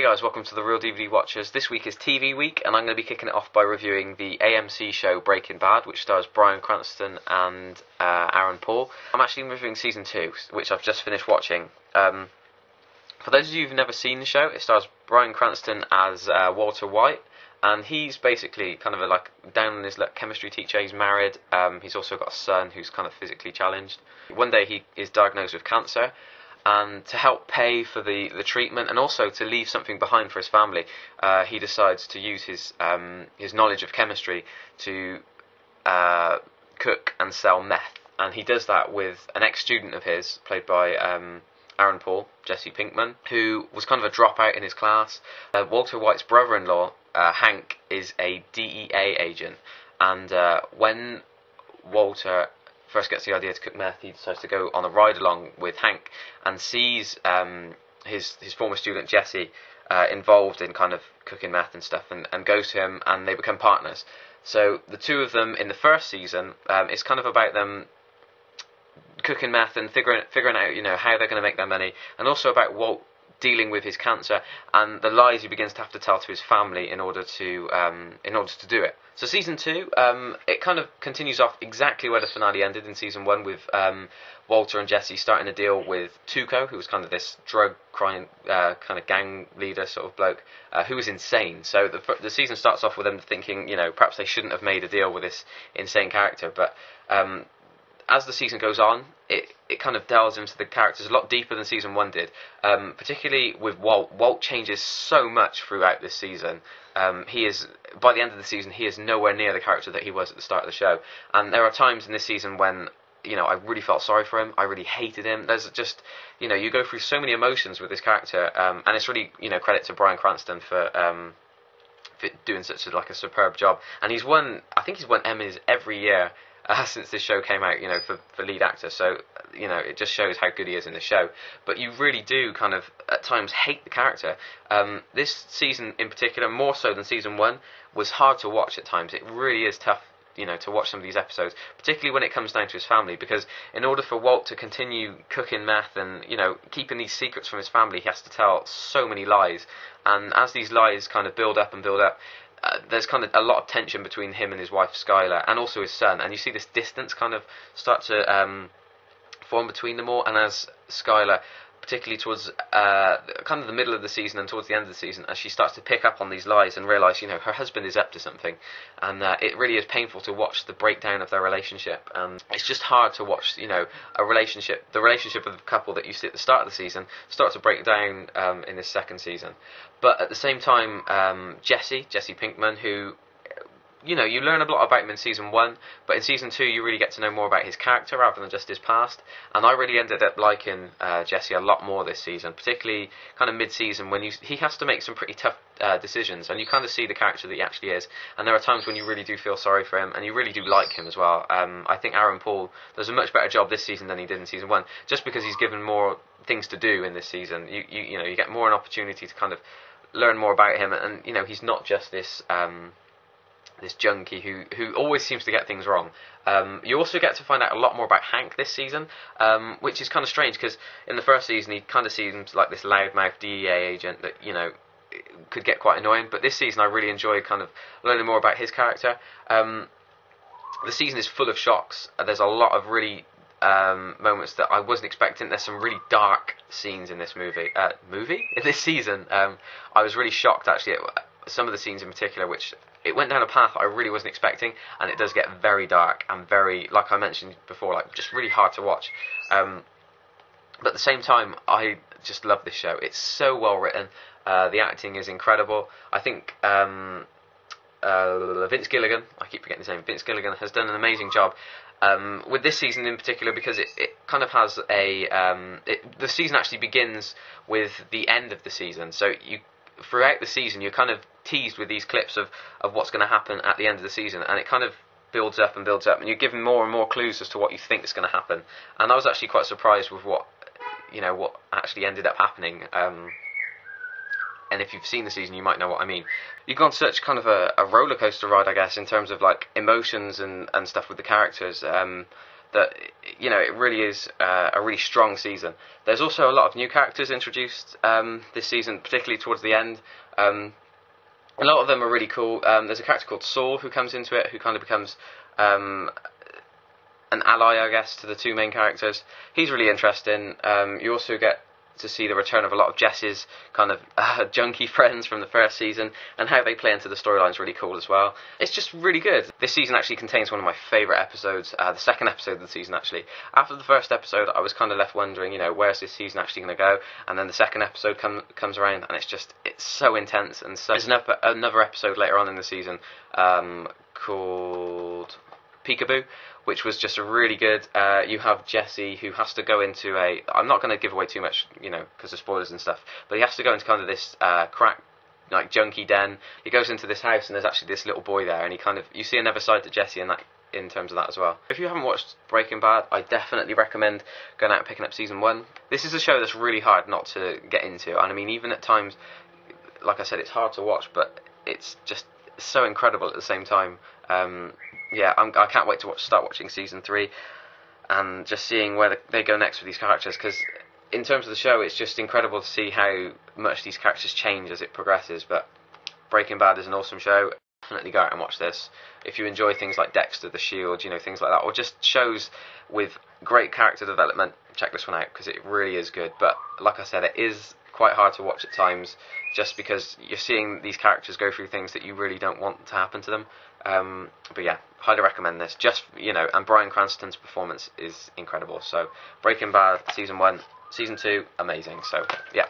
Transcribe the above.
Hey guys, welcome to the Real DVD Watchers. This week is TV week, and I'm going to be kicking it off by reviewing the AMC show Breaking Bad, which stars Bryan Cranston and Aaron Paul. I'm actually reviewing season 2, which I've just finished watching. For those of you who've never seen the show, it stars Bryan Cranston as Walter White, and he's basically kind of a down on his luck chemistry teacher. He's married. He's also got a son who's kind of physically challenged. One day he is diagnosed with cancer, and to help pay for the treatment and also to leave something behind for his family, he decides to use his knowledge of chemistry to cook and sell meth. And he does that with an ex-student of his, played by Aaron Paul, Jesse Pinkman, who was kind of a dropout in his class. Walter White's brother-in-law, Hank, is a DEA agent, and when Walter first gets the idea to cook meth, he decides to go on a ride along with Hank and sees his former student Jesse involved in kind of cooking meth and stuff, and goes to him, and they become partners. So the two of them in the first season, it's kind of about them cooking meth and figuring out how they're going to make their money, and also about Walt dealing with his cancer and the lies he begins to have to tell to his family in order to do it. So season 2, it kind of continues off exactly where the finale ended in season 1, with Walter and Jesse starting to deal with Tuco, who was kind of this drug crime kind of gang leader sort of bloke, who was insane. So the season starts off with them thinking, perhaps they shouldn't have made a deal with this insane character, but as the season goes on, it kind of delves into the characters a lot deeper than season 1 did, particularly with Walt. Walt changes so much throughout this season. He is, by the end of the season, he is nowhere near the character that he was at the start of the show. And there are times in this season when, I really felt sorry for him. I really hated him. There's just, you go through so many emotions with this character, and it's really, credit to Bryan Cranston for doing such a superb job. And I think he's won Emmys every year since this show came out, for lead actor. So, it just shows how good he is in the show. But you really do kind of, at times, hate the character. This season in particular, more so than season 1, was hard to watch at times. It really is tough, to watch some of these episodes, particularly when it comes down to his family, because in order for Walt to continue cooking meth and, keeping these secrets from his family, he has to tell so many lies. And as these lies kind of build up, there's kind of a lot of tension between him and his wife Skylar, and also his son, and you see this distance kind of start to form between them all. And as Skylar, particularly towards kind of the middle of the season and towards the end of the season, as she starts to pick up on these lies and realise, her husband is up to something, and it really is painful to watch the breakdown of their relationship. It's just hard to watch, the relationship of the couple that you see at the start of the season start to break down in this second season. But at the same time, Jesse Pinkman, who, you learn a lot about him in season 1, but in season 2 you really get to know more about his character rather than just his past. And I really ended up liking Jesse a lot more this season, particularly kind of mid-season when he has to make some pretty tough decisions, and you kind of see the character that he actually is. And there are times when you really do feel sorry for him, and you really do like him as well. I think Aaron Paul does a much better job this season than he did in season 1, just because he's given more things to do in this season. You get more an opportunity to kind of learn more about him, and he's not just this this junkie who always seems to get things wrong. You also get to find out a lot more about Hank this season, which is kind of strange, because in the first season he kind of seems like this loudmouth DEA agent that could get quite annoying, but this season I really enjoy kind of learning more about his character. The season is full of shocks. There's a lot of really moments that I wasn't expecting. There's some really dark scenes in this this season. I was really shocked actually at some of the scenes in particular, which it went down a path I really wasn't expecting, and it does get very dark and very, like I mentioned before, just really hard to watch. But at the same time, I just love this show. It's so well written. The acting is incredible. I think Vince Gilligan, I keep forgetting his name, Vince Gilligan has done an amazing job with this season in particular, because it kind of has the season actually begins with the end of the season. So throughout the season you're kind of teased with these clips of what's going to happen at the end of the season, and it kind of builds up, and you're given more and more clues as to what you think is going to happen. And I was actually quite surprised with what actually ended up happening. And if you've seen the season, you might know what I mean. You go on such kind of a roller coaster ride, I guess, in terms of emotions and stuff with the characters. that it really is a really strong season. There's also a lot of new characters introduced this season, particularly towards the end. A lot of them are really cool. There's a character called Saul who comes into it, who kind of becomes an ally, I guess, to the two main characters. He's really interesting. You also get to see the return of a lot of Jess's kind of junkie friends from the first season, and how they play into the storyline is really cool as well. It's just really good. This season actually contains one of my favourite episodes, the second episode of the season actually. After the first episode, I was kind of left wondering, where's this season actually going to go? And then the second episode comes around, and it's so intense. And so there's another episode later on in the season called Peekaboo, which was just really good. You have Jesse, who has to go into I'm not going to give away too much, because of spoilers and stuff, but he has to go into kind of this crack, like, junkie den. He goes into this house, and there's actually this little boy there, and you see another side to Jesse in terms of that as well. If you haven't watched Breaking Bad, I definitely recommend going out and picking up season 1. This is a show that's really hard not to get into, and I mean, even at times, like I said, it's hard to watch, but it's just so incredible at the same time. I can't wait to start watching season 3 and just seeing where they go next with these characters, because in terms of the show, it's just incredible to see how much these characters change as it progresses. But Breaking Bad is an awesome show. Definitely go out and watch this. If you enjoy things like Dexter, The Shield, things like that, or just shows with great character development, check this one out, because it really is good. But like I said, it is quite hard to watch at times, just because you're seeing these characters go through things that you really don't want to happen to them. But yeah, highly recommend this. And Bryan Cranston's performance is incredible. So Breaking Bad season 1, season 2, amazing. So yeah.